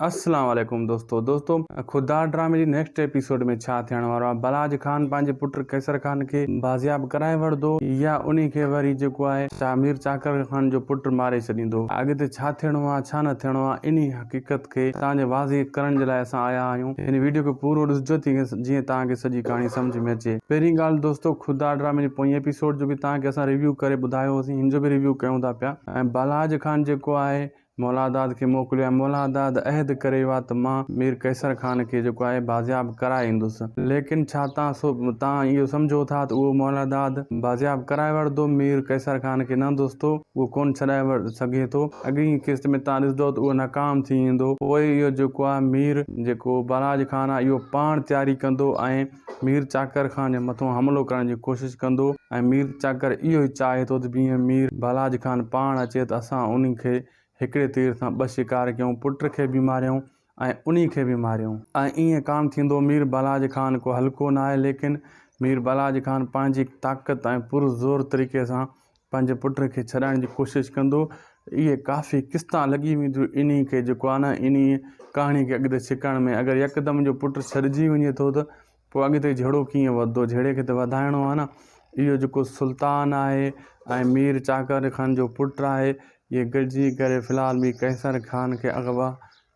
अस्सलाम वालेकुम दोस्तों खुदा ड्रामे जी नेक्स्ट एपिसोड में छा थियण वारो आहे। बलाज खान पंहिंजे पुट कैसर खान खे बाज़ियाब कराए वठंदो या उन्ही खे वरी जेको आहे मीर चाकर खान जो पुट मारे छॾींदो। अॻिते छा थियणो आहे छा न थियणो आहे इन हक़ीक़त खे तव्हांजे वाज़ेह करण जे लाइ असां आया आहियूं। इन वीडियो खे पूरो ॾिसजो जीअं तव्हांखे सॼी कहाणी सम्झ में अचे। पहिरीं ॻाल्हि दोस्तों, खुदा ड्रामे जे पोएं एपिसोड जो बि तव्हांखे असां रिव्यू करे ॿुधायोसीं, हिन जो बि रिव्यू कयूं था पिया। ऐं बलाज खान जेको आहे मौलादाद खे मोकिलियो आहे। मौलादाद अहद करे वियो आहे त मां मीर कैसर खान खे जेको आहे बाज़ियाब कराए ईंदुसि, लेकिन छा तव्हां इहो सम्झो था त उहो मौलादाद बाज़ियाब कराए वठंदो मीर कैसर खान खे? न दोस्तों, उहो कोन छॾाए सघे थो। अॻी किस्त में तव्हां ॾिसंदो त उहो नाकाम थी वेंदो। पोइ इहो जेको आहे मीर जेको बलाज खान आहे इहो पाण तयारी कंदो ऐं मीर चाकर खान जे मथां हमलो करण जी कोशिशि कंदो। ऐं मीर चाकर इहो ई चाहे थो त जीअं मीर बलाज खान पाण अचे त असां उन खे हिकिड़े तीर सां ॿ शिकार कयूं, पुट खे बि मारियूं ऐं उन्ही खे बि मारियूं। ऐं ईअं कान थींदो। मीर बलाज खान को हल्को न आहे, लेकिन मीर बलाज खान पंहिंजी ताक़त ऐं पुरज़ोर तरीक़े सां पंहिंजे पुट खे छॾाइण जी कोशिशि कंदो। इहे काफ़ी क़िस्तां लॻी वेंदियूं इन खे जेको आहे न इन कहाणी खे अॻिते छिकण में। अगरि यकदमि जो पुट छॾिजी वञे थो त पोइ अॻिते झेड़ो कीअं वधंदो? झेड़े खे त वधाइणो आहे न। इहो जेको सुल्तान आहे ऐं मीर चाकर खान जो पुटु आहे, इहे गॾिजी करे फ़िलहाल मीर कैसर खान खे अगवा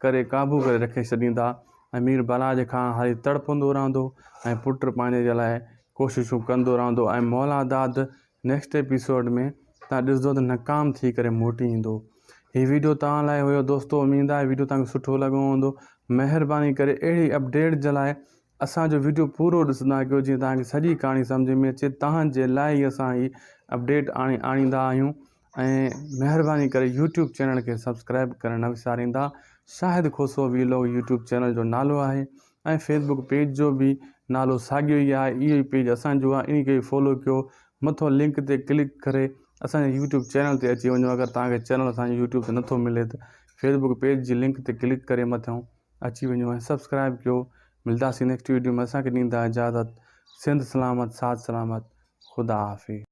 करे काबू करे रखे छॾींदा। ऐं मीर बलाज खान हाली तड़पंदो रहंदो ऐं पुटु पंहिंजे जे लाइ कोशिशूं कंदो रहंदो। ऐं मौलादाद नेक्स्ट एपिसोड में तव्हां ॾिसंदो त नाकाम थी करे मोटी ईंदो। हीउ वीडियो तव्हां लाइ हुयो दोस्तों। उमेद आहे वीडियो तव्हांखे सुठो लॻो हूंदो। महिरबानी करे अहिड़ी अपडेट जे लाइ असांजो वीडियो पूरो ॾिसंदा कयो जीअं तव्हांखे सॼी कहाणी सम्झ में अचे। तव्हांजे लाइ ई असां ही अपडेट आणींदा आहियूं। ऐं महिरबानी करे यूट्यूब चैनल खे सब्सक्राइब करणु न विसारींदा। शाहिद खोसो वीलॉग यूट्यूब चैनल जो नालो आहे ऐं फेसबुक पेज जो बि नालो साॻियो ई आहे। इहो ई पेज असांजो आहे, इन खे फॉलो कयो। मथो लिंक ते क्लिक करे असांजे यूट्यूब चैनल ते अची वञो। अगरि तव्हांखे चैनल असांजे यूट्यूब ते नथो मिले त फेसबुक पेज जी लिंक ते क्लिक करे मथां अची वञो ऐं सब्सक्राइब कयो। मिलंदासीं नेक्स्ट वीडियो में। असांखे ॾींदा इजाज़त। सिंध सलामत, साथ सलामत, ख़ुदा हाफ़िज़।